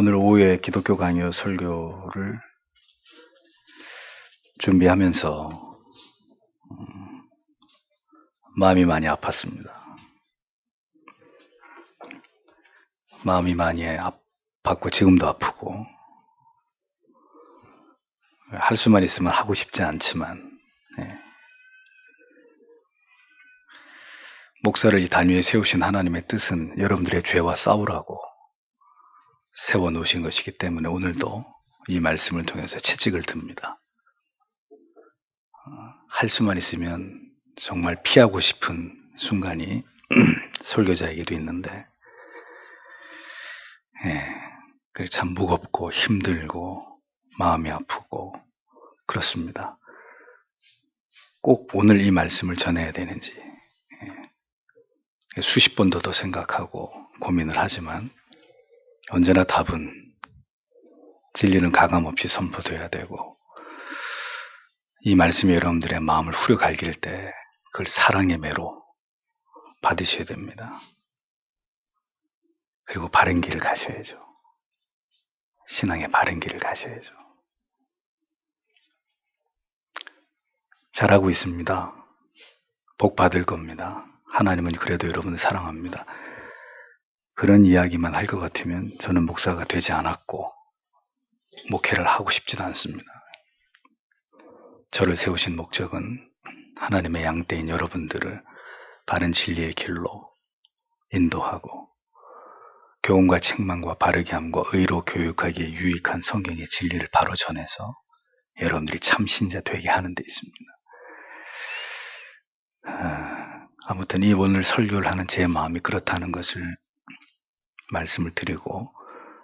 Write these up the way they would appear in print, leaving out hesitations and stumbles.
오늘 오후에 기독교 강요 설교를 준비하면서 마음이 많이 아팠습니다. 마음이 많이 아팠고 지금도 아프고 할 수만 있으면 하고 싶지 않지만 목사를 이 단위에 세우신 하나님의 뜻은 여러분들의 죄와 싸우라고 세워놓으신 것이기 때문에 오늘도 이 말씀을 통해서 채찍을 듭니다. 할 수만 있으면 정말 피하고 싶은 순간이 설교자에게도 있는데 그게 참 무겁고 힘들고 마음이 아프고 그렇습니다. 꼭 오늘 이 말씀을 전해야 되는지 수십 번도 더 생각하고 고민을 하지만 언제나 답은 진리는 가감없이 선포돼야 되고 이 말씀이 여러분들의 마음을 후려갈길 때 그걸 사랑의 매로 받으셔야 됩니다. 그리고 바른 길을 가셔야죠. 신앙의 바른 길을 가셔야죠. 잘하고 있습니다. 복 받을 겁니다. 하나님은 그래도 여러분을 사랑합니다. 그런 이야기만 할 것 같으면 저는 목사가 되지 않았고 목회를 하고 싶지도 않습니다. 저를 세우신 목적은 하나님의 양떼인 여러분들을 바른 진리의 길로 인도하고 교훈과 책망과 바르게 함과 의로 교육하기에 유익한 성경의 진리를 바로 전해서 여러분들이 참 신자 되게 하는 데 있습니다. 아무튼 이 오늘 설교를 하는 제 마음이 그렇다는 것을 말씀을 드리고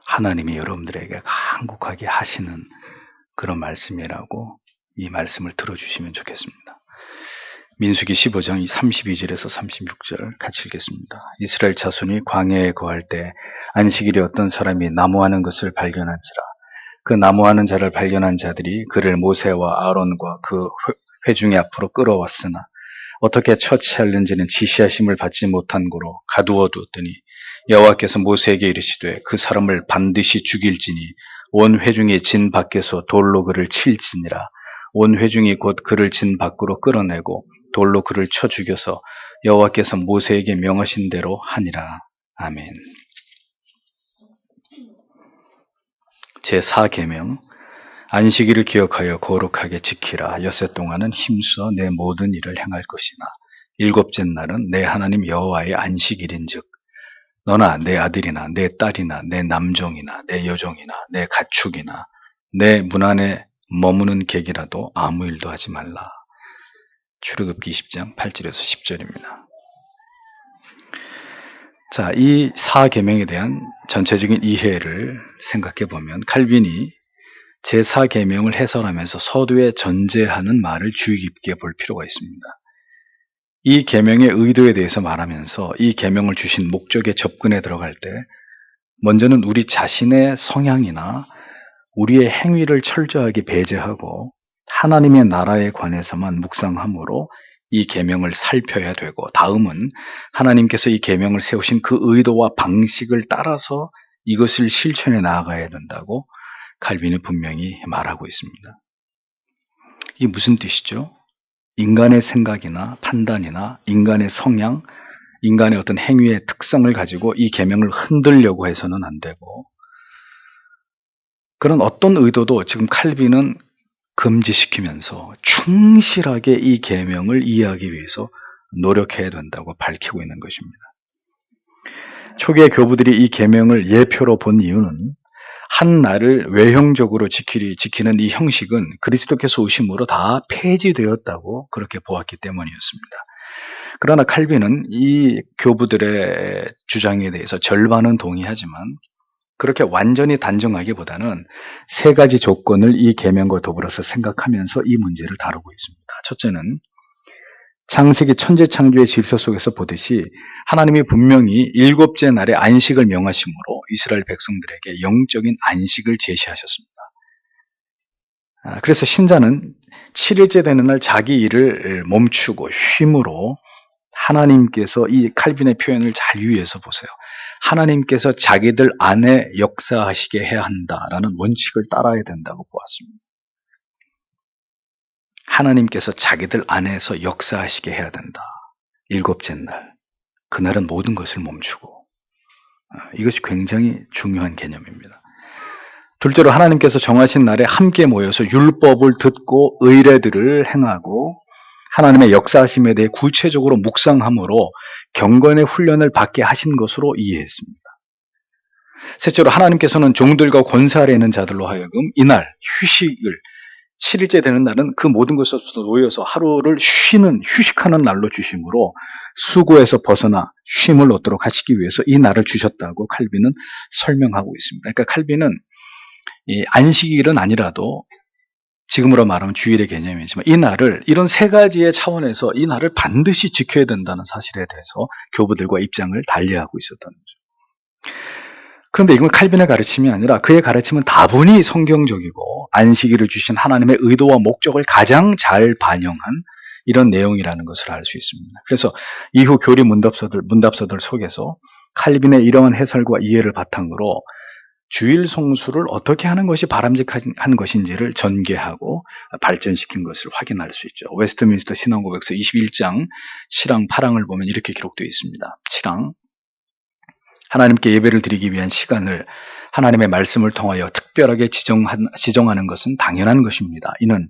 하나님이 여러분들에게 간곡하게 하시는 그런 말씀이라고 이 말씀을 들어주시면 좋겠습니다. 민수기 15장 32절에서 36절을 같이 읽겠습니다. 이스라엘 자손이 광야에 거할 때 안식일에 어떤 사람이 나무하는 것을 발견한지라. 그 나무하는 자를 발견한 자들이 그를 모세와 아론과 그 회중의 앞으로 끌어왔으나 어떻게 처치하는지는 지시하심을 받지 못한 고로 가두어 두었더니 여호와께서 모세에게 이르시되 그 사람을 반드시 죽일지니 온 회중이 진 밖에서 돌로 그를 칠지니라. 온 회중이 곧 그를 진 밖으로 끌어내고 돌로 그를 쳐 죽여서 여호와께서 모세에게 명하신 대로 하니라. 아멘. 제4계명 안식일을 기억하여 거룩하게 지키라. 엿새 동안은 힘써 내 모든 일을 행할 것이나 일곱째 날은 내 하나님 여호와의 안식일인즉 너나 내 아들이나 내 딸이나 내 남종이나 내 여종이나 내 가축이나 내 문 안에 머무는 객이라도 아무 일도 하지 말라. 출애굽기 20장 8절에서 10절입니다. 자, 이 4계명에 대한 전체적인 이해를 생각해 보면 칼빈이 제4계명을 해설하면서 서두에 전제하는 말을 주의 깊게 볼 필요가 있습니다. 이 계명의 의도에 대해서 말하면서 이 계명을 주신 목적에 접근해 들어갈 때 먼저는 우리 자신의 성향이나 우리의 행위를 철저하게 배제하고 하나님의 나라에 관해서만 묵상함으로 이 계명을 살펴야 되고 다음은 하나님께서 이 계명을 세우신 그 의도와 방식을 따라서 이것을 실천해 나아가야 된다고 칼빈은 분명히 말하고 있습니다. 이게 무슨 뜻이죠? 인간의 생각이나 판단이나 인간의 성향, 인간의 어떤 행위의 특성을 가지고 이 계명을 흔들려고 해서는 안 되고 그런 어떤 의도도 지금 칼빈은 금지시키면서 충실하게 이 계명을 이해하기 위해서 노력해야 된다고 밝히고 있는 것입니다. 초기의 교부들이 이 계명을 예표로 본 이유는 한 날을 외형적으로 지키는 이 형식은 그리스도께서 오심으로 다 폐지되었다고 그렇게 보았기 때문이었습니다. 그러나 칼빈은 이 교부들의 주장에 대해서 절반은 동의하지만 그렇게 완전히 단정하기보다는 세 가지 조건을 이 계명과 더불어서 생각하면서 이 문제를 다루고 있습니다. 첫째는 창세기 천지창조의 질서 속에서 보듯이 하나님이 분명히 일곱째 날에 안식을 명하심으로 이스라엘 백성들에게 영적인 안식을 제시하셨습니다. 그래서 신자는 7일째 되는 날 자기 일을 멈추고 쉼으로 하나님께서 이 칼빈의 표현을 잘 유의해서 보세요. 하나님께서 자기들 안에 역사하시게 해야 한다라는 원칙을 따라야 된다고 보았습니다. 하나님께서 자기들 안에서 역사하시게 해야 된다. 일곱째 날, 그날은 모든 것을 멈추고, 이것이 굉장히 중요한 개념입니다. 둘째로 하나님께서 정하신 날에 함께 모여서 율법을 듣고 의례들을 행하고 하나님의 역사하심에 대해 구체적으로 묵상함으로 경건의 훈련을 받게 하신 것으로 이해했습니다. 셋째로 하나님께서는 종들과 권세 아래 있는 자들로 하여금 이날 휴식을 7일째 되는 날은 그 모든 것에서 놓여서 하루를 휴식하는 날로 주심으로 수고에서 벗어나 쉼을 얻도록 하시기 위해서 이 날을 주셨다고 칼빈은 설명하고 있습니다. 그러니까 칼빈은 이 안식일은 아니라도 지금으로 말하면 주일의 개념이지만 이 날을 이런 세 가지의 차원에서 이 날을 반드시 지켜야 된다는 사실에 대해서 교부들과 입장을 달리하고 있었던 거죠. 그런데 이건 칼빈의 가르침이 아니라 그의 가르침은 다분히 성경적이고 안식일을 주신 하나님의 의도와 목적을 가장 잘 반영한 이런 내용이라는 것을 알 수 있습니다. 그래서 이후 교리 문답서들 속에서 칼빈의 이러한 해설과 이해를 바탕으로 주일 성수를 어떻게 하는 것이 바람직한 것인지를 전개하고 발전시킨 것을 확인할 수 있죠. 웨스트민스터 신앙고백서 21장 7항 8항을 보면 이렇게 기록되어 있습니다. 7항 하나님께 예배를 드리기 위한 시간을 하나님의 말씀을 통하여 특별하게 지정하는 것은 당연한 것입니다. 이는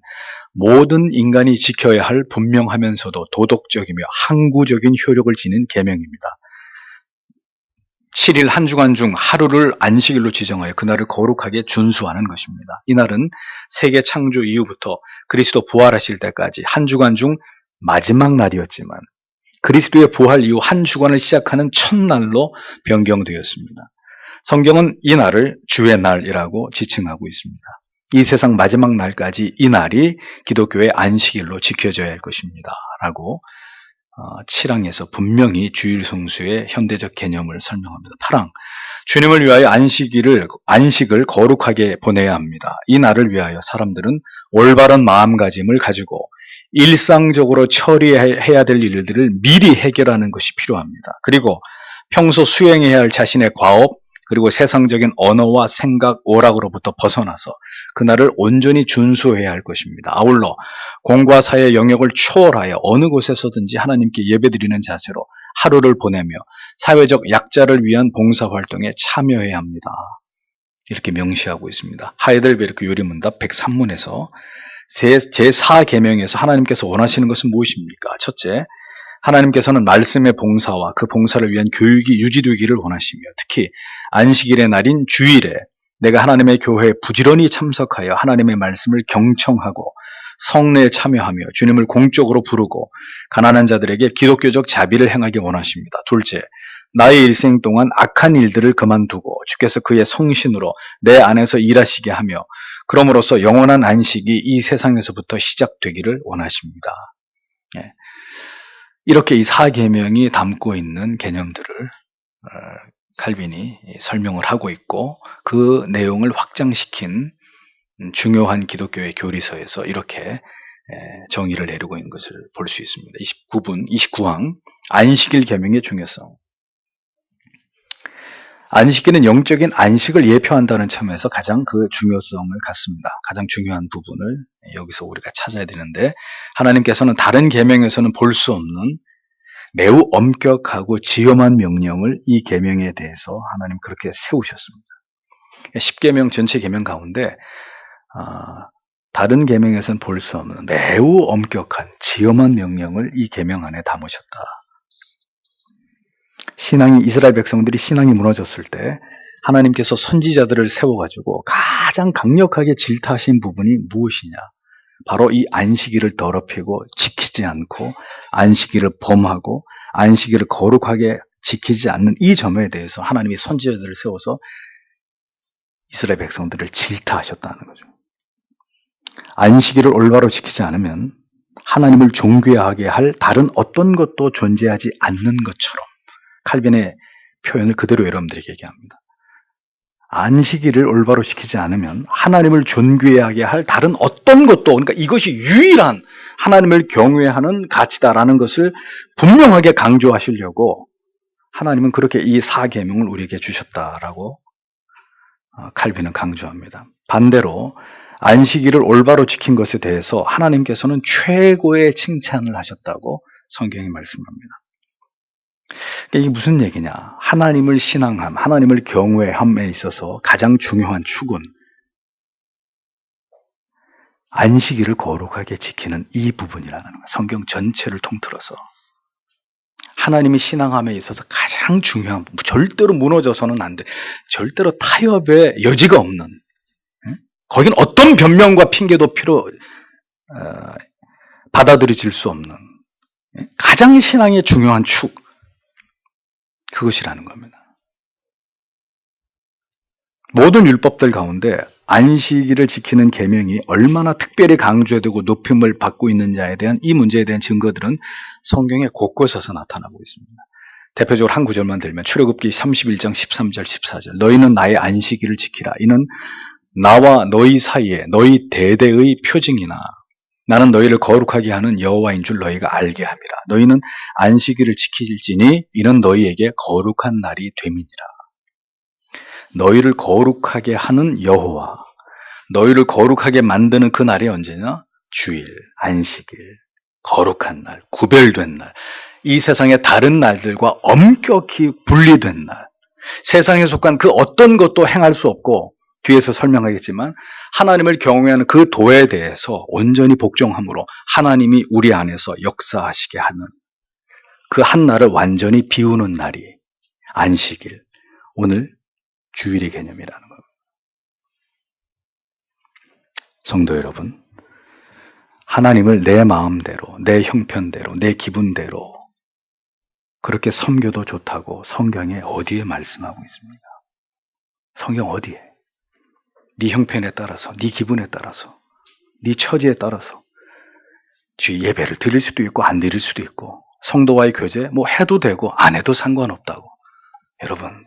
모든 인간이 지켜야 할 분명하면서도 도덕적이며 항구적인 효력을 지닌 계명입니다. 7일 한 주간 중 하루를 안식일로 지정하여 그날을 거룩하게 준수하는 것입니다. 이날은 세계 창조 이후부터 그리스도 부활하실 때까지 한 주간 중 마지막 날이었지만 그리스도의 부활 이후 한 주간을 시작하는 첫날로 변경되었습니다. 성경은 이 날을 주의 날이라고 지칭하고 있습니다. 이 세상 마지막 날까지 이 날이 기독교의 안식일로 지켜져야 할 것입니다. 라고 7항에서 분명히 주일 성수의 현대적 개념을 설명합니다. 8항 주님을 위하여 안식을 거룩하게 보내야 합니다. 이 날을 위하여 사람들은 올바른 마음가짐을 가지고 일상적으로 처리해야 될 일들을 미리 해결하는 것이 필요합니다. 그리고 평소 수행해야 할 자신의 과업 그리고 세상적인 언어와 생각, 오락으로부터 벗어나서 그날을 온전히 준수해야 할 것입니다. 아울러 공과 사의 영역을 초월하여 어느 곳에서든지 하나님께 예배드리는 자세로 하루를 보내며 사회적 약자를 위한 봉사활동에 참여해야 합니다. 이렇게 명시하고 있습니다. 하이델베르크 요리문답 103문에서 제4계명에서 하나님께서 원하시는 것은 무엇입니까? 첫째, 하나님께서는 말씀의 봉사와 그 봉사를 위한 교육이 유지되기를 원하시며 특히 안식일의 날인 주일에 내가 하나님의 교회에 부지런히 참석하여 하나님의 말씀을 경청하고 성례에 참여하며 주님을 공적으로 부르고 가난한 자들에게 기독교적 자비를 행하기 원하십니다. 둘째, 나의 일생 동안 악한 일들을 그만두고 주께서 그의 성신으로 내 안에서 일하시게 하며 그럼으로써 영원한 안식이 이 세상에서부터 시작되기를 원하십니다. 이렇게 이 4계명이 담고 있는 개념들을 칼빈이 설명을 하고 있고 그 내용을 확장시킨 중요한 기독교의 교리서에서 이렇게 정의를 내리고 있는 것을 볼 수 있습니다. 29항 안식일 계명의 중요성. 안식일은 영적인 안식을 예표한다는 점에서 가장 그 중요성을 갖습니다. 가장 중요한 부분을 여기서 우리가 찾아야 되는데 하나님께서는 다른 계명에서는 볼 수 없는 매우 엄격하고 지엄한 명령을 이 계명에 대해서 하나님 그렇게 세우셨습니다. 10계명 전체 계명 가운데 다른 계명에서는 볼 수 없는 매우 엄격한 지엄한 명령을 이 계명 안에 담으셨다. 이스라엘 백성들이 신앙이 무너졌을 때 하나님께서 선지자들을 세워가지고 가장 강력하게 질타하신 부분이 무엇이냐? 바로 이 안식일을 더럽히고 지키지 않고 안식일을 범하고 안식일을 거룩하게 지키지 않는 이 점에 대해서 하나님이 선지자들을 세워서 이스라엘 백성들을 질타하셨다는 거죠. 안식일을 올바로 지키지 않으면 하나님을 존귀하게 할 다른 어떤 것도 존재하지 않는 것처럼 칼빈의 표현을 그대로 여러분들에게 얘기합니다. 안식일을 올바로 지키지 않으면 하나님을 존귀하게 할 다른 어떤 것도, 그러니까 이것이 유일한 하나님을 경외하는 가치다라는 것을 분명하게 강조하시려고 하나님은 그렇게 이 사계명을 우리에게 주셨다라고 칼빈은 강조합니다. 반대로 안식일을 올바로 지킨 것에 대해서 하나님께서는 최고의 칭찬을 하셨다고 성경이 말씀합니다. 이게 무슨 얘기냐? 하나님을 신앙함, 하나님을 경외함에 있어서 가장 중요한 축은 안식일을 거룩하게 지키는 이 부분이라는 거예요. 성경 전체를 통틀어서. 하나님이 신앙함에 있어서 가장 중요한, 절대로 무너져서는 안 돼. 절대로 타협의 여지가 없는. 거긴 어떤 변명과 핑계도 받아들여질 수 없는. 가장 신앙의 중요한 축. 그것이라는 겁니다. 모든 율법들 가운데 안식일을 지키는 계명이 얼마나 특별히 강조되고 높임을 받고 있느냐에 대한 이 문제에 대한 증거들은 성경에 곳곳에서 나타나고 있습니다. 대표적으로 한 구절만 들면 출애굽기 31장 13절 14절 너희는 나의 안식일을 지키라. 이는 나와 너희 사이에 너희 대대의 표징이나 나는 너희를 거룩하게 하는 여호와인 줄 너희가 알게 함이라. 너희는 안식일을 지킬지니 이는 너희에게 거룩한 날이 됨이니라. 너희를 거룩하게 하는 여호와, 너희를 거룩하게 만드는 그 날이 언제냐? 주일, 안식일, 거룩한 날, 구별된 날. 이 세상의 다른 날들과 엄격히 분리된 날. 세상에 속한 그 어떤 것도 행할 수 없고 뒤에서 설명하겠지만 하나님을 경외하는 그 도에 대해서 온전히 복종함으로 하나님이 우리 안에서 역사하시게 하는 그 한 날을 완전히 비우는 날이 안식일, 오늘 주일의 개념이라는 겁니다. 성도 여러분, 하나님을 내 마음대로, 내 형편대로, 내 기분대로 그렇게 섬겨도 좋다고 성경에 어디에 말씀하고 있습니까? 성경 어디에? 네 형편에 따라서, 네 기분에 따라서, 네 처지에 따라서 주의 예배를 드릴 수도 있고 안 드릴 수도 있고 성도와의 교제 뭐 해도 되고 안 해도 상관없다고. 여러분,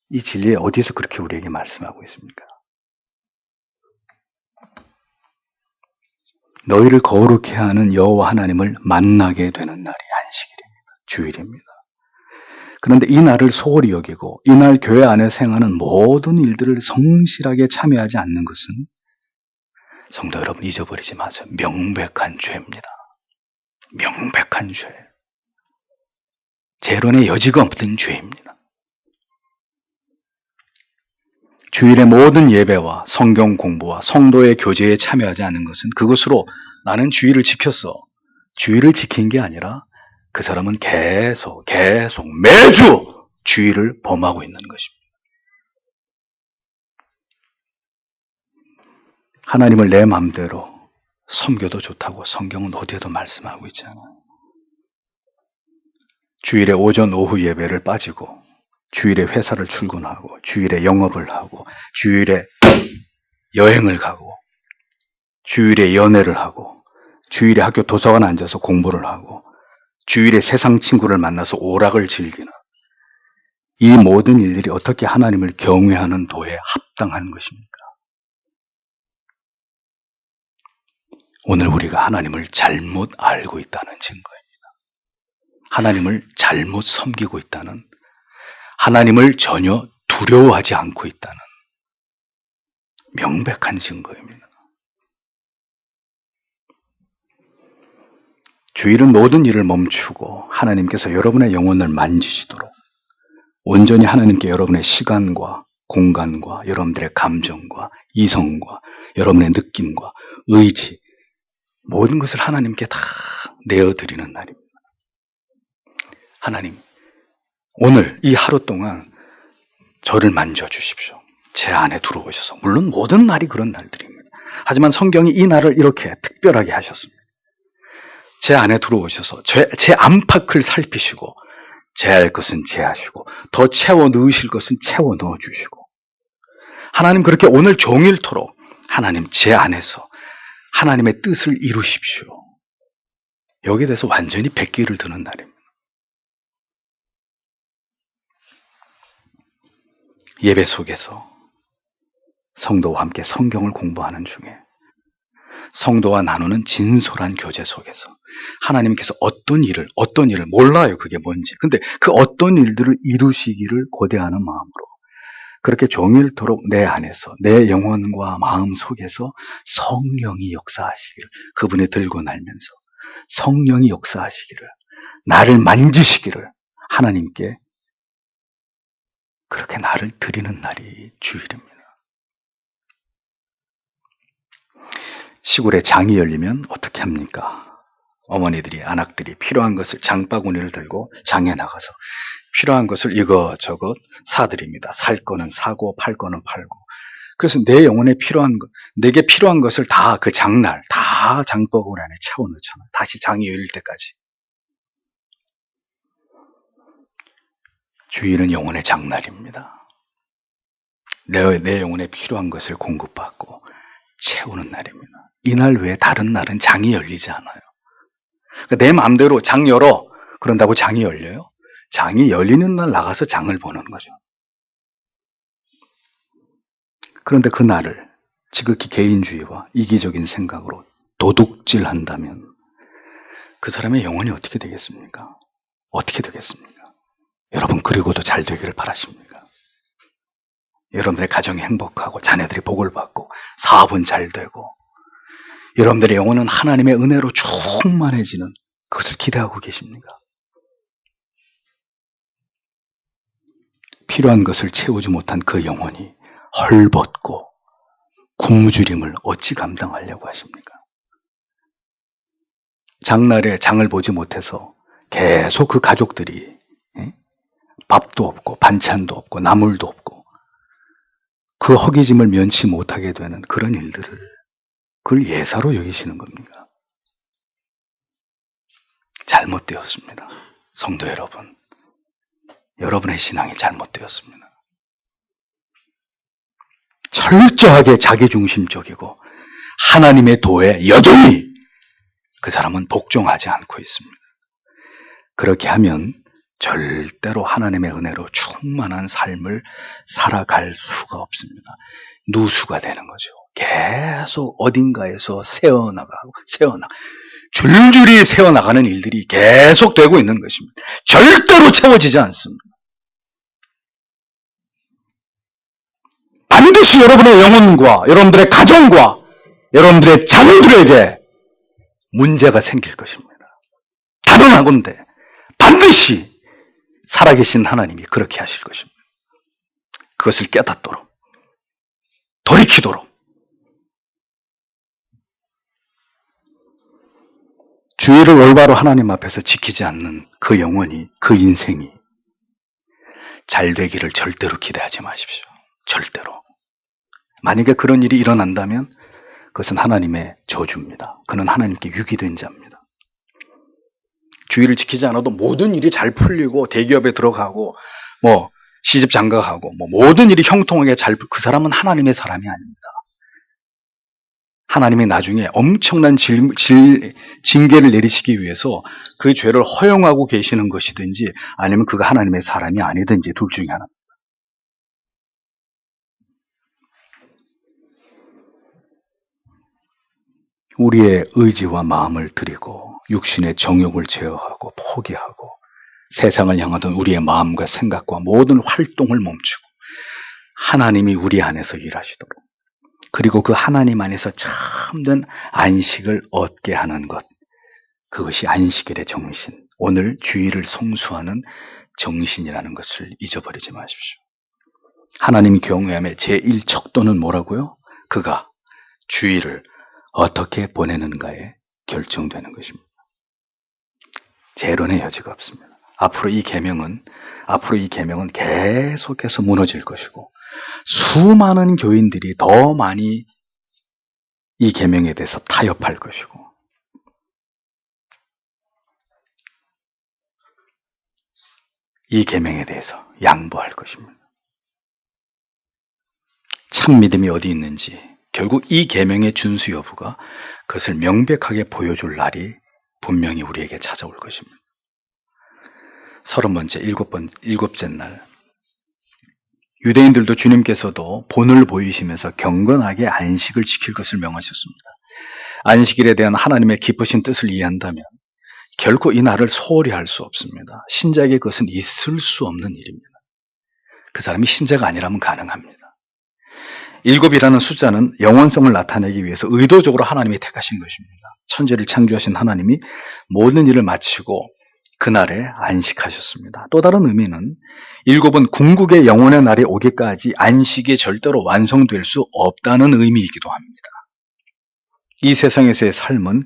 이 진리에 어디에서 그렇게 우리에게 말씀하고 있습니까? 너희를 거룩해 하는 여호와 하나님을 만나게 되는 날이 안식일입니다. 주일입니다. 그런데 이 날을 소홀히 여기고 이 날 교회 안에서 행하는 모든 일들을 성실하게 참여하지 않는 것은 성도 여러분 잊어버리지 마세요. 명백한 죄입니다. 명백한 죄. 재론의 여지가 없는 죄입니다. 주일의 모든 예배와 성경 공부와 성도의 교제에 참여하지 않는 것은 그것으로 나는 주일을 지켰어. 주일을 지킨 게 아니라 그 사람은 계속 매주 주일을 범하고 있는 것입니다. 하나님을 내 마음대로 섬겨도 좋다고 성경은 어디에도 말씀하고 있잖아요. 주일에 오전 오후 예배를 빠지고 주일에 회사를 출근하고 주일에 영업을 하고 주일에 여행을 가고 주일에 연애를 하고 주일에 학교 도서관에 앉아서 공부를 하고 주일에 세상 친구를 만나서 오락을 즐기는 이 모든 일들이 어떻게 하나님을 경외하는 도에 합당한 것입니까? 오늘 우리가 하나님을 잘못 알고 있다는 증거입니다. 하나님을 잘못 섬기고 있다는, 하나님을 전혀 두려워하지 않고 있다는 명백한 증거입니다. 주일은 모든 일을 멈추고 하나님께서 여러분의 영혼을 만지시도록 온전히 하나님께 여러분의 시간과 공간과 여러분들의 감정과 이성과 여러분의 느낌과 의지 모든 것을 하나님께 다 내어드리는 날입니다. 하나님, 오늘 이 하루 동안 저를 만져주십시오. 제 안에 들어오셔서. 물론 모든 날이 그런 날들입니다. 하지만 성경이 이 날을 이렇게 특별하게 하셨습니다. 제 안에 들어오셔서 제 안팎을 살피시고 제할 것은 제하시고 더 채워 넣으실 것은 채워 넣어주시고 하나님 그렇게 오늘 종일토록 하나님 제 안에서 하나님의 뜻을 이루십시오. 여기에 대해서 완전히 백기를 드는 날입니다. 예배 속에서 성도와 함께 성경을 공부하는 중에 성도와 나누는 진솔한 교제 속에서 하나님께서 어떤 일을 몰라요. 그게 뭔지. 근데 그 어떤 일들을 이루시기를 고대하는 마음으로 그렇게 종일토록 내 안에서 내 영혼과 마음 속에서 성령이 역사하시기를, 그분이 들고 날면서 성령이 역사하시기를, 나를 만지시기를 하나님께 그렇게 나를 드리는 날이 주일입니다. 시골에 장이 열리면 어떻게 합니까? 어머니들이, 아낙들이 필요한 것을, 장바구니를 들고 장에 나가서 필요한 것을 이것저것 사드립니다. 살 거는 사고 팔 거는 팔고. 그래서 내 영혼에 필요한 것, 내게 필요한 것을 다 그 장날, 다 장바구니 안에 채워넣잖아요. 다시 장이 열릴 때까지. 주일은 영혼의 장날입니다. 내 영혼에 필요한 것을 공급받고 채우는 날입니다. 이날 외에 다른 날은 장이 열리지 않아요. 그러니까 내 마음대로 장 열어. 그런다고 장이 열려요? 장이 열리는 날 나가서 장을 보는 거죠. 그런데 그 날을 지극히 개인주의와 이기적인 생각으로 도둑질한다면 그 사람의 영혼이 어떻게 되겠습니까? 어떻게 되겠습니까? 여러분, 그리고도 잘 되기를 바라십니까? 여러분들의 가정이 행복하고 자녀들이 복을 받고 사업은 잘 되고 여러분들의 영혼은 하나님의 은혜로 충만해지는 그것을 기대하고 계십니까? 필요한 것을 채우지 못한 그 영혼이 헐벗고 굶주림을 어찌 감당하려고 하십니까? 장날에 장을 보지 못해서 계속 그 가족들이 밥도 없고 반찬도 없고 나물도 없고 그 허기짐을 면치 못하게 되는 그런 일들을 그걸 예사로 여기시는 겁니까? 잘못되었습니다. 성도 여러분, 여러분의 신앙이 잘못되었습니다. 철저하게 자기중심적이고 하나님의 도에 여전히 그 사람은 복종하지 않고 있습니다. 그렇게 하면 절대로 하나님의 은혜로 충만한 삶을 살아갈 수가 없습니다. 누수가 되는 거죠. 계속 어딘가에서 줄줄이 새어나가는 일들이 계속 되고 있는 것입니다. 절대로 채워지지 않습니다. 반드시 여러분의 영혼과 여러분들의 가정과 여러분들의 자녀들에게 문제가 생길 것입니다. 단언하건대 반드시 살아계신 하나님이 그렇게 하실 것입니다. 그것을 깨닫도록, 돌이키도록. 주의를 올바로 하나님 앞에서 지키지 않는 그 영혼이, 그 인생이 잘 되기를 절대로 기대하지 마십시오. 절대로. 만약에 그런 일이 일어난다면 그것은 하나님의 저주입니다. 그는 하나님께 유기된 자입니다. 주의를 지키지 않아도 모든 일이 잘 풀리고 대기업에 들어가고 시집 장가가고 모든 일이 형통하게 그 사람은 하나님의 사람이 아닙니다. 하나님이 나중에 엄청난 징계를 내리시기 위해서 그 죄를 허용하고 계시는 것이든지 아니면 그가 하나님의 사람이 아니든지 둘 중에 하나입니다. 우리의 의지와 마음을 드리고 육신의 정욕을 제어하고 포기하고 세상을 향하던 우리의 마음과 생각과 모든 활동을 멈추고 하나님이 우리 안에서 일하시도록, 그리고 그 하나님 안에서 참된 안식을 얻게 하는 것, 그것이 안식일의 정신, 오늘 주일을 송수하는 정신이라는 것을 잊어버리지 마십시오. 하나님 경외함의 제1척도는 뭐라고요? 그가 주일을 어떻게 보내는가에 결정되는 것입니다. 재론의 여지가 없습니다. 앞으로 이 계명은 계속해서 무너질 것이고 수많은 교인들이 더 많이 이 계명에 대해서 타협할 것이고 이 계명에 대해서 양보할 것입니다. 참 믿음이 어디 있는지 결국 이 계명의 준수 여부가 그것을 명백하게 보여줄 날이 분명히 우리에게 찾아올 것입니다. 30번째, 일곱째 날, 유대인들도 주님께서도 본을 보이시면서 경건하게 안식을 지킬 것을 명하셨습니다. 안식일에 대한 하나님의 깊으신 뜻을 이해한다면 결코 이 날을 소홀히 할 수 없습니다. 신자에게 그것은 있을 수 없는 일입니다. 그 사람이 신자가 아니라면 가능합니다. 7이라는 숫자는 영원성을 나타내기 위해서 의도적으로 하나님이 택하신 것입니다. 천지를 창조하신 하나님이 모든 일을 마치고 그날에 안식하셨습니다. 또 다른 의미는 7은 궁극의 영혼의 날이 오기까지 안식이 절대로 완성될 수 없다는 의미이기도 합니다. 이 세상에서의 삶은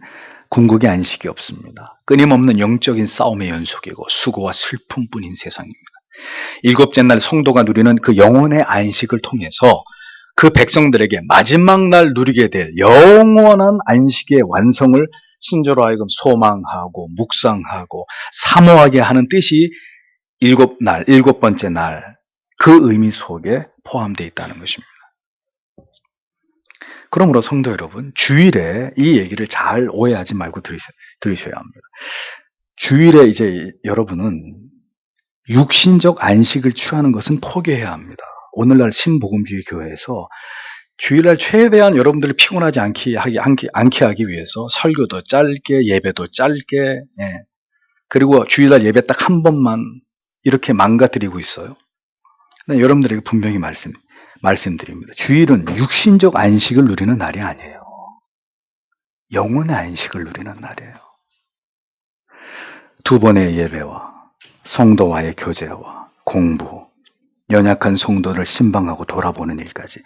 궁극의 안식이 없습니다. 끊임없는 영적인 싸움의 연속이고 수고와 슬픔뿐인 세상입니다. 7째 날 성도가 누리는 그 영혼의 안식을 통해서 그 백성들에게 마지막 날 누리게 될 영원한 안식의 완성을 신조로 하여금 소망하고 묵상하고 사모하게 하는 뜻이 7번째 날, 그 의미 속에 포함되어 있다는 것입니다. 그러므로 성도 여러분, 주일에 이 얘기를 잘 오해하지 말고 들으셔야 합니다. 주일에 이제 여러분은 육신적 안식을 취하는 것은 포기해야 합니다. 오늘날 신복음주의 교회에서 주일날 최대한 여러분들이 피곤하지 않게 하기 위해서 설교도 짧게, 예배도 짧게, 그리고 주일날 예배 딱 한 번만 이렇게 망가뜨리고 있어요. 여러분들에게 분명히 말씀드립니다. 주일은 육신적 안식을 누리는 날이 아니에요. 영혼의 안식을 누리는 날이에요. 2번의 예배와 성도와의 교제와 공부, 연약한 성도를 신방하고 돌아보는 일까지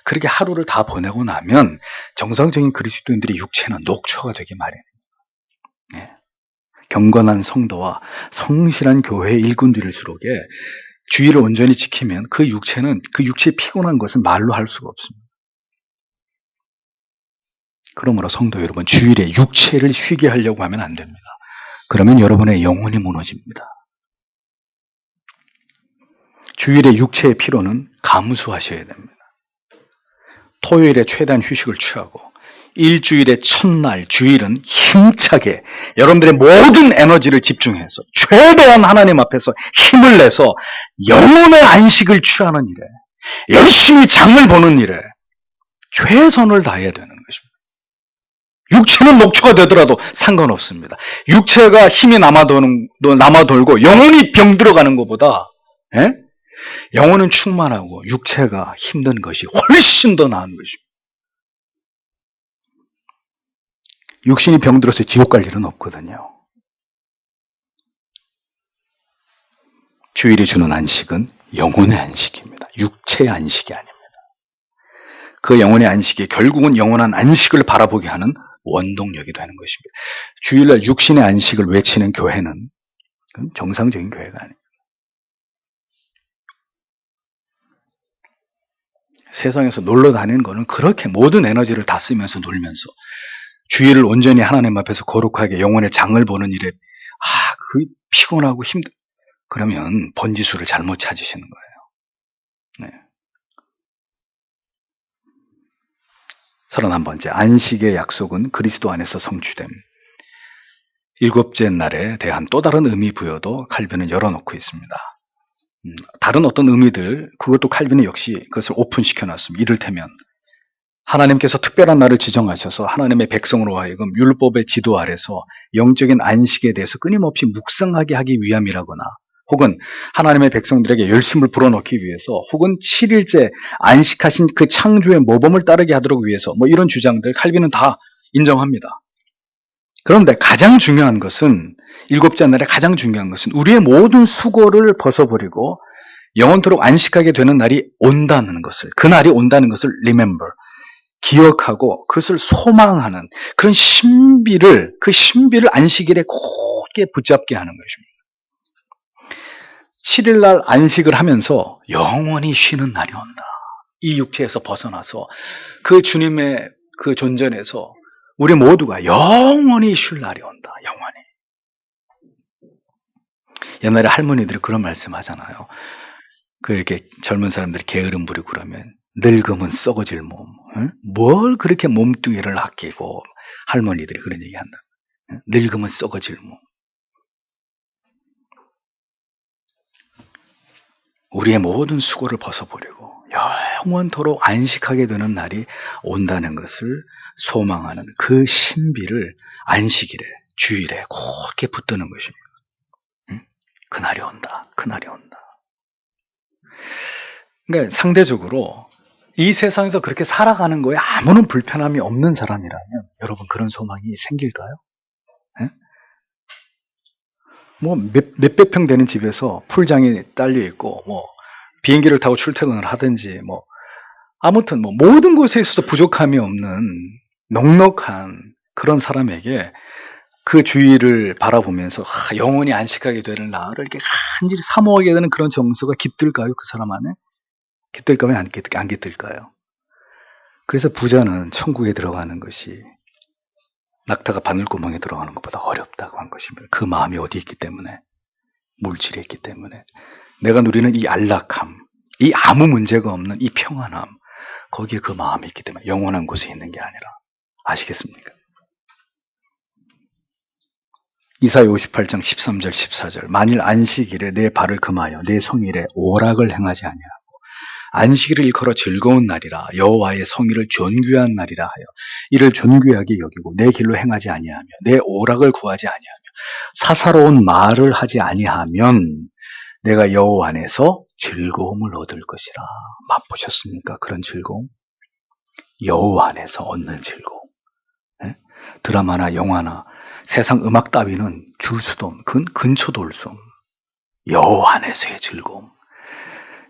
그렇게 하루를 다 보내고 나면 정상적인 그리스도인들의 육체는 녹초가 되기 마련입니다. 경건한 성도와 성실한 교회의 일꾼들일수록에 주의를 온전히 지키면 그 육체는 그 육체의 피곤한 것을 말로 할 수가 없습니다. 그러므로 성도 여러분, 주일에 육체를 쉬게 하려고 하면 안 됩니다. 그러면 여러분의 영혼이 무너집니다. 주일에 육체의 피로는 감수하셔야 됩니다. 토요일에 최대한 휴식을 취하고 일주일의 첫날 주일은 힘차게 여러분들의 모든 에너지를 집중해서 최대한 하나님 앞에서 힘을 내서 영혼의 안식을 취하는 일에, 열심히 장을 보는 일에 최선을 다해야 되는 것입니다. 육체는 녹초가 되더라도 상관없습니다. 육체가 힘이 남아돌고 영혼이 병들어가는 것보다 영혼은 충만하고 육체가 힘든 것이 훨씬 더 나은 것입니다. 육신이 병들어서 지옥 갈 일은 없거든요. 주일이 주는 안식은 영혼의 안식입니다. 육체의 안식이 아닙니다. 그 영혼의 안식이 결국은 영원한 안식을 바라보게 하는 원동력이 되는 것입니다. 주일날 육신의 안식을 외치는 교회는 정상적인 교회가 아닙니다. 세상에서 놀러 다니는 거는 그렇게 모든 에너지를 다 쓰면서 놀면서 주일을 온전히 하나님 앞에서 거룩하게 영혼의 장을 보는 일에 그 피곤하고 그러면 번지수를 잘못 찾으시는 거예요. 31번째, 안식의 약속은 그리스도 안에서 성취됨. 7째 날에 대한 또 다른 의미 부여도 칼빈은 열어놓고 있습니다. 다른 어떤 의미들, 그것도 칼빈이 역시 그것을 오픈시켜 놨습니다. 이를테면 하나님께서 특별한 날을 지정하셔서 하나님의 백성으로 하여금 율법의 지도 아래서 영적인 안식에 대해서 끊임없이 묵상하게 하기 위함이라거나, 혹은 하나님의 백성들에게 열심을 불어넣기 위해서, 혹은 7일째 안식하신 그 창조의 모범을 따르게 하도록 위해서, 이런 주장들 칼빈은 다 인정합니다. 그런데 가장 중요한 것은, 7째 날에 가장 중요한 것은 우리의 모든 수고를 벗어버리고 영원토록 안식하게 되는 날이 온다는 것을, 그 날이 온다는 것을 remember, 기억하고 그것을 소망하는 그런 그 신비를 안식일에 굳게 붙잡게 하는 것입니다. 7일날 안식을 하면서 영원히 쉬는 날이 온다. 이 육체에서 벗어나서 그 주님의 그 존전에서 우리 모두가 영원히 쉴 날이 온다. 영원히. 옛날에 할머니들이 그런 말씀 하잖아요. 이렇게 젊은 사람들이 게으름 부리고 그러면 늙으면 썩어질 몸. 뭘 그렇게 몸뚱이를 아끼고, 할머니들이 그런 얘기 한다. 늙으면 썩어질 몸. 우리의 모든 수고를 벗어버리고 영원토록 안식하게 되는 날이 온다는 것을 소망하는 그 신비를 안식일에, 주일에 그렇게 붙드는 것입니다. 그날이 온다. 그날이 온다. 그러니까 상대적으로 이 세상에서 그렇게 살아가는 거에 아무런 불편함이 없는 사람이라면 여러분 그런 소망이 생길까요? 예? 뭐 몇백 평 되는 집에서 풀장이 딸려 있고 뭐 비행기를 타고 출퇴근을 하든지 뭐 아무튼 뭐 모든 것에 있어서 부족함이 없는 넉넉한 그런 사람에게 그 주의를 바라보면서 영원히 안식하게 되는 나를 이렇게 간절히 사모하게 되는 그런 정서가 깃들까요? 그 사람 안에? 깃들까요? 안 깃들까요? 그래서 부자는 천국에 들어가는 것이 낙타가 바늘구멍에 들어가는 것보다 어렵다고 한 것입니다. 그 마음이 어디 있기 때문에, 물질에 있기 때문에 내가 누리는 이 안락함, 이 아무 문제가 없는 이 평안함, 거기에 그 마음이 있기 때문에 영원한 곳에 있는 게 아니라. 아시겠습니까? 이사야 58장 13절 14절 만일 안식일에 내 발을 금하여 내 성일에 오락을 행하지 아니하고 안식일을 일컬어 즐거운 날이라 여호와의 성일을 존귀한 날이라 하여 이를 존귀하게 여기고 내 길로 행하지 아니하며 내 오락을 구하지 아니하며 사사로운 말을 하지 아니하면 내가 여호와 안에서 즐거움을 얻을 것이라. 맛보셨습니까? 그런 즐거움? 여호와 안에서 얻는 즐거움. 네? 드라마나 영화나 세상 음악 따위는 줄 수도 없는, 근처도 올 수 없는 여호와 안에서의 즐거움.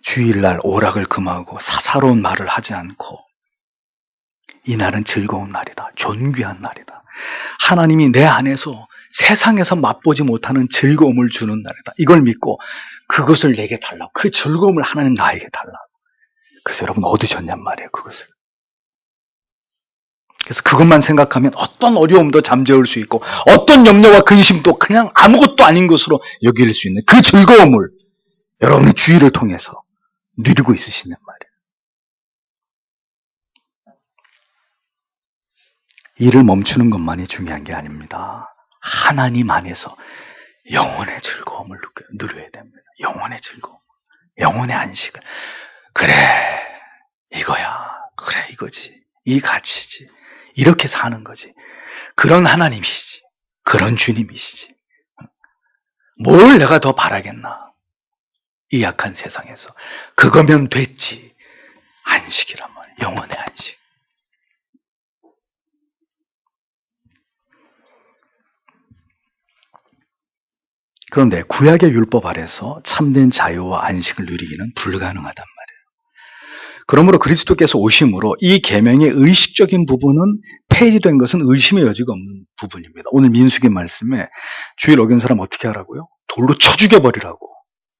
주일날 오락을 금하고 사사로운 말을 하지 않고 이 날은 즐거운 날이다. 존귀한 날이다. 하나님이 내 안에서 세상에서 맛보지 못하는 즐거움을 주는 날이다. 이걸 믿고 그것을 내게 달라고. 그 즐거움을 하나님 나에게 달라고. 그래서 여러분 얻으셨냔 말이에요. 그것을. 그래서 그것만 생각하면 어떤 어려움도 잠재울 수 있고 어떤 염려와 근심도 그냥 아무것도 아닌 것으로 여길 수 있는 그 즐거움을 여러분의 주의를 통해서 누리고 있으시냔 말이에요. 일을 멈추는 것만이 중요한 게 아닙니다. 하나님 안에서 영혼의 즐거움을 누려야 됩니다. 영혼의 즐거움, 영혼의 안식을. 그래, 이거야. 그래, 이거지. 이 가치지. 이렇게 사는 거지. 그런 하나님이시지. 그런 주님이시지. 뭘 내가 더 바라겠나. 이 약한 세상에서. 그거면 됐지. 안식이란 말이야. 영혼의 안식. 그런데 구약의 율법 아래서 참된 자유와 안식을 누리기는 불가능하단 말이에요. 그러므로 그리스도께서 오심으로 이 계명의 의식적인 부분은 폐지된 것은 의심의 여지가 없는 부분입니다. 오늘 민수기 말씀에 주일 어긴 사람 어떻게 하라고요? 돌로 쳐 죽여버리라고.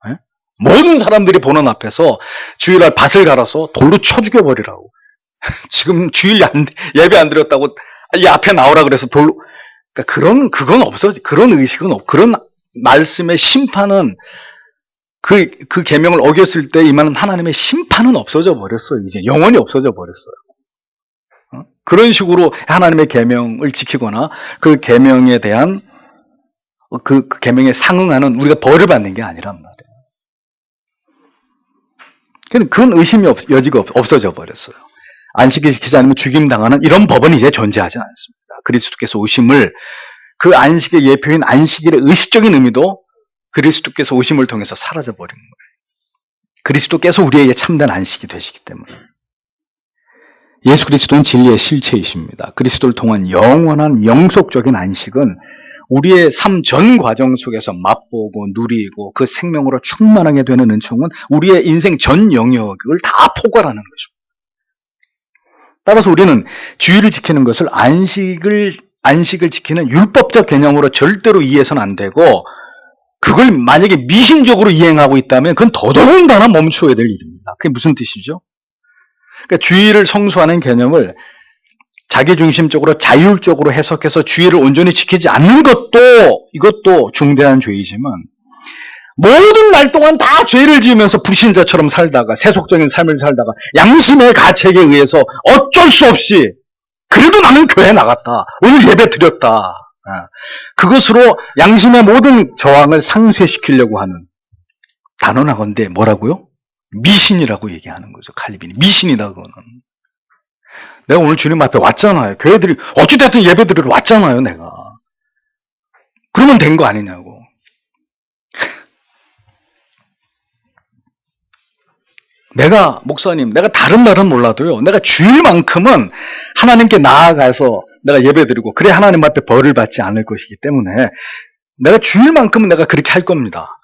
예? 모든 사람들이 보는 앞에서 주일날 밭을 갈아서 돌로 쳐 죽여버리라고. 지금 주일 예배 안 드렸다고 이 앞에 나오라 그래서 돌로. 그러니까 그건 없어지. 그런 의식은 없고 그런 말씀의 심판은 그 계명을 어겼을 때 임하는 하나님의 심판은 없어져 버렸어요. 이제 영원히 없어져 버렸어요. 그런 식으로 하나님의 계명을 지키거나 그 계명에 대한 그 계명에 상응하는 우리가 벌을 받는 게 아니란 말이에요. 그건 의심의 여지가 없어져 버렸어요. 안식일 지키지 않으면 죽임 당하는 이런 법은 이제 존재하지 않습니다. 그리스도께서 오심을 그 안식의 예표인 안식일의 의식적인 의미도 그리스도께서 오심을 통해서 사라져버린 거예요. 그리스도께서 우리에게 참된 안식이 되시기 때문에. 예수 그리스도는 진리의 실체이십니다. 그리스도를 통한 영원한 영속적인 안식은 우리의 삶 전 과정 속에서 맛보고 누리고 그 생명으로 충만하게 되는 은총은 우리의 인생 전 영역을 다 포괄하는 것입니다. 따라서 우리는 주일을 지키는 것을 안식을 지키는 율법적 개념으로 절대로 이해해서는 안 되고 그걸 만약에 미신적으로 이행하고 있다면 그건 더더군다나 멈춰야 될 일입니다. 그게 무슨 뜻이죠? 그러니까 주일을 성수하는 개념을 자기중심적으로 자율적으로 해석해서 주일을 온전히 지키지 않는 이것도 중대한 죄이지만 모든 날 동안 다 죄를 지으면서 불신자처럼 살다가 세속적인 삶을 살다가 양심의 가책에 의해서 어쩔 수 없이 그래도 나는 교회 나갔다. 오늘 예배 드렸다. 그것으로 양심의 모든 저항을 상쇄시키려고 하는 단언하건대 뭐라고요? 미신이라고 얘기하는 거죠. 칼빈이. 미신이다, 그거는. 내가 오늘 주님 앞에 왔잖아요. 교회들이, 어찌됐든 예배 드리러 왔잖아요, 내가. 그러면 된 거 아니냐고. 내가, 목사님, 내가 다른 날은 몰라도요, 내가 주일만큼은 하나님께 나아가서 내가 예배 드리고, 그래 하나님 앞에 벌을 받지 않을 것이기 때문에, 내가 주일만큼은 내가 그렇게 할 겁니다.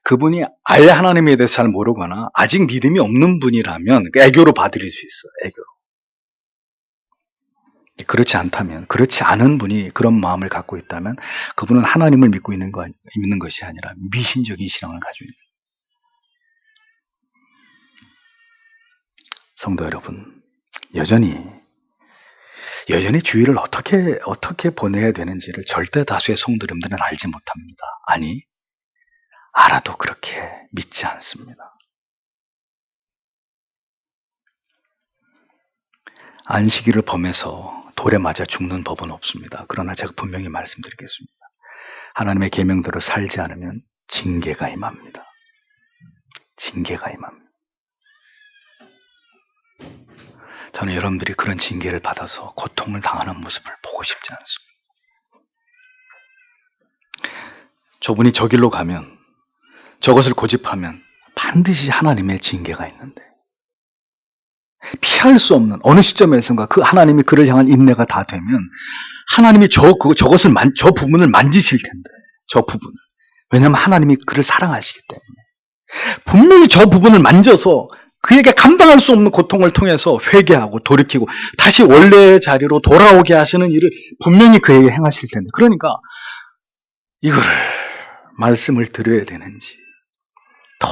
그분이 아예 하나님에 대해서 잘 모르거나, 아직 믿음이 없는 분이라면, 애교로 봐드릴 수 있어요, 애교로. 그렇지 않다면, 그렇지 않은 분이 그런 마음을 갖고 있다면, 그분은 하나님을 믿고 있는 것이 아니라 미신적인 신앙을 가지고 있는 거예요. 성도 여러분, 여전히 주일을 어떻게 보내야 되는지를 절대 다수의 성도 여러분들은 알지 못합니다. 아니, 알아도 그렇게 믿지 않습니다. 안식일을 범해서 돌에 맞아 죽는 법은 없습니다. 그러나 제가 분명히 말씀드리겠습니다. 하나님의 계명대로 살지 않으면 징계가 임합니다. 징계가 임합니다. 저는 여러분들이 그런 징계를 받아서 고통을 당하는 모습을 보고 싶지 않습니다. 저분이 저 길로 가면, 저것을 고집하면 반드시 하나님의 징계가 있는데, 피할 수 없는 어느 시점에선가 그 하나님이 그를 향한 인내가 다 되면 하나님이 저 부분을 만지실 텐데, 저 부분을. 왜냐하면 하나님이 그를 사랑하시기 때문에. 분명히 저 부분을 만져서 그에게 감당할 수 없는 고통을 통해서 회개하고 돌이키고 다시 원래의 자리로 돌아오게 하시는 일을 분명히 그에게 행하실 텐데, 그러니까 이거를 말씀을 드려야 되는지, 더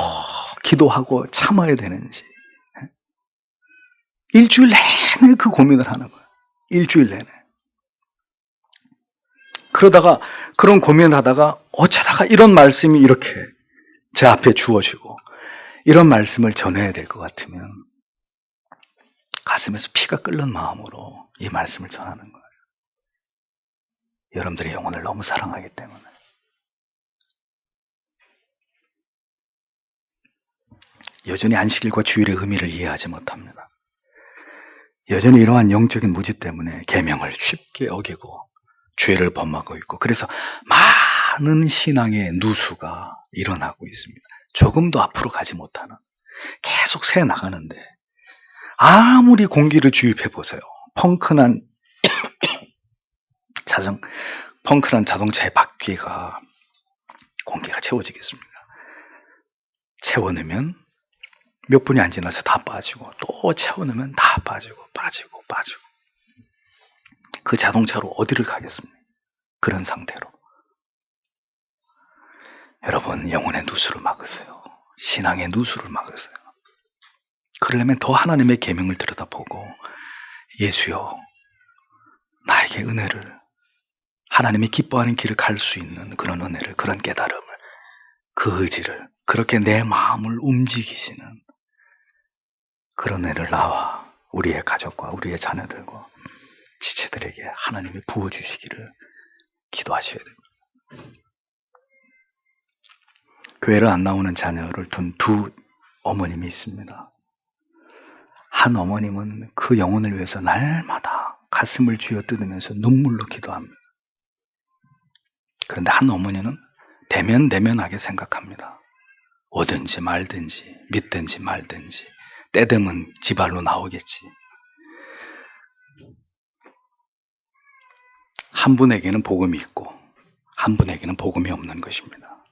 기도하고 참아야 되는지, 일주일 내내 그 고민을 하는 거예요. 일주일 내내. 그러다가 그런 고민을 하다가 어쩌다가 이런 말씀이 이렇게 제 앞에 주어지고 이런 말씀을 전해야 될 것 같으면 가슴에서 피가 끓는 마음으로 이 말씀을 전하는 거예요. 여러분들의 영혼을 너무 사랑하기 때문에. 여전히 안식일과 주일의 의미를 이해하지 못합니다. 여전히 이러한 영적인 무지 때문에 계명을 쉽게 어기고 죄를 범하고 있고, 그래서 많은 신앙의 누수가 일어나고 있습니다. 조금도 앞으로 가지 못하는, 계속 새 나가는데 아무리 공기를 주입해 보세요. 펑크난 자동차의 바퀴가 공기가 채워지겠습니까? 채워내면 몇 분이 안 지나서 다 빠지고, 또 채워내면 다 빠지고. 그 자동차로 어디를 가겠습니까? 그런 상태로. 여러분, 영혼의 누수를 막으세요. 신앙의 누수를 막으세요. 그러려면 더 하나님의 계명을 들여다보고, 예수여, 나에게 은혜를, 하나님이 기뻐하는 길을 갈 수 있는 그런 은혜를, 그런 깨달음을, 그 의지를, 그렇게 내 마음을 움직이시는 그런 은혜를 나와 우리의 가족과 우리의 자녀들과 지체들에게 하나님이 부어주시기를 기도하셔야 됩니다. 교회를 안 나오는 자녀를 둔 두 어머님이 있습니다. 한 어머님은 그 영혼을 위해서 날마다 가슴을 쥐어뜯으면서 눈물로 기도합니다. 그런데 한 어머니는 대면대면하게 생각합니다. 오든지 말든지, 믿든지 말든지, 때 되면 지발로 나오겠지. 한 분에게는 복음이 있고 한 분에게는 복음이 없는 것입니다.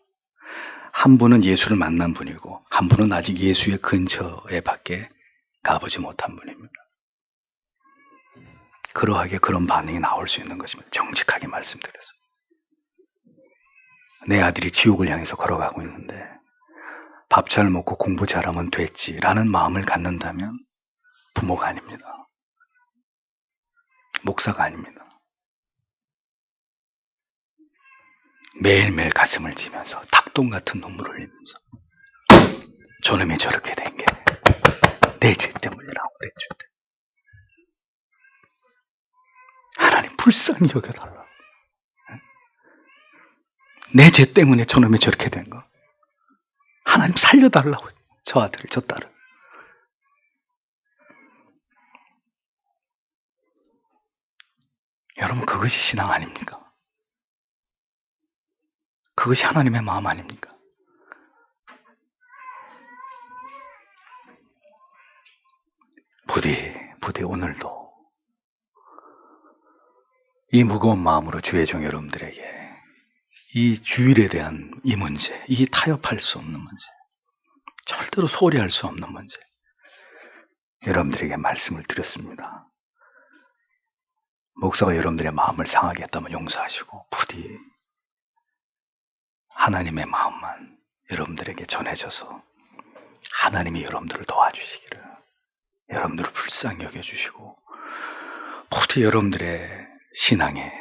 한 분은 예수를 만난 분이고 한 분은 아직 예수의 근처에 밖에 가보지 못한 분입니다. 그러하게 그런 반응이 나올 수 있는 것입니다. 정직하게 말씀드려서. 내 아들이 지옥을 향해서 걸어가고 있는데 밥 잘 먹고 공부 잘하면 됐지라는 마음을 갖는다면 부모가 아닙니다. 목사가 아닙니다. 매일매일 가슴을 치면서 닭똥 같은 눈물을 흘리면서 저놈이 저렇게 된 게 내 죄 때문이라고, 내 죄 때문에. 하나님 불쌍히 여겨달라. 내 죄 때문에 저놈이 저렇게 된 거. 하나님 살려달라고. 저 아들을, 저 딸을. 여러분, 그것이 신앙 아닙니까? 그것이 하나님의 마음 아닙니까? 부디 오늘도 이 무거운 마음으로 주의 종 여러분들에게 이 주일에 대한 이 문제, 이 타협할 수 없는 문제, 절대로 소홀히 할 수 없는 문제, 여러분들에게 말씀을 드렸습니다. 목사가 여러분들의 마음을 상하게 했다면 용서하시고 부디 하나님의 마음만 여러분들에게 전해져서 하나님이 여러분들을 도와주시기를, 여러분들을 불쌍히 여겨주시고 부디 여러분들의 신앙의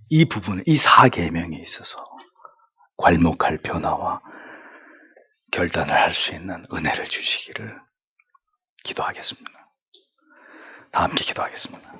이 부분에, 이 사계명에 있어서 괄목할 변화와 결단을 할 수 있는 은혜를 주시기를 기도하겠습니다. 다 함께 기도하겠습니다.